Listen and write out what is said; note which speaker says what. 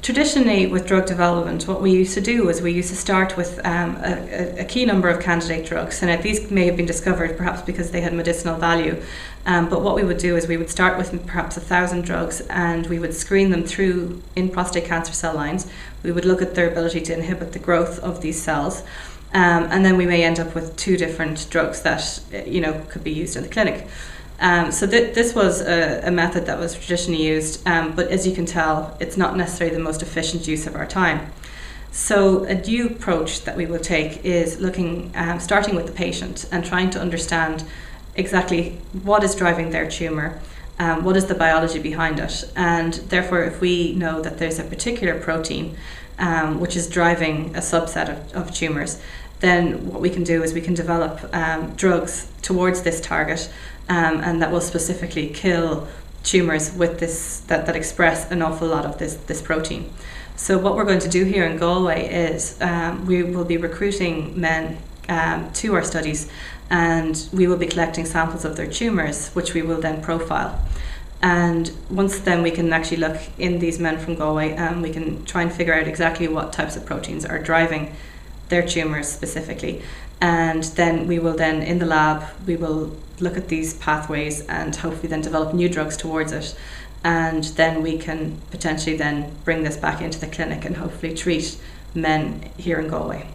Speaker 1: Traditionally, with drug development, what we used to do is we used to start with a key number of candidate drugs, and these may have been discovered perhaps because they had medicinal value. But what we would do is we would start with perhaps 1,000 drugs, and we would screen them through in prostate cancer cell lines. We would look at their ability to inhibit the growth of these cells, and then we may end up with 2 different drugs that could be used in the clinic. So this was a method that was traditionally used, but as you can tell, it's not necessarily the most efficient use of our time. So a new approach that we will take is looking, starting with the patient and trying to understand exactly what is driving their tumour, what is the biology behind it, and therefore if we know that there's a particular protein which is driving a subset of tumours, then what we can do is we can develop drugs towards this target, and that will specifically kill tumours with this that express an awful lot of this protein. So what we're going to do here in Galway is we will be recruiting men to our studies, and we will be collecting samples of their tumours, which we will then profile. And once then we can actually look in these men from Galway, and we can try and figure out exactly what types of proteins are driving their tumours specifically. And then we will then, in the lab, we will look at these pathways and hopefully then develop new drugs towards it. And then we can potentially then bring this back into the clinic and hopefully treat men here in Galway.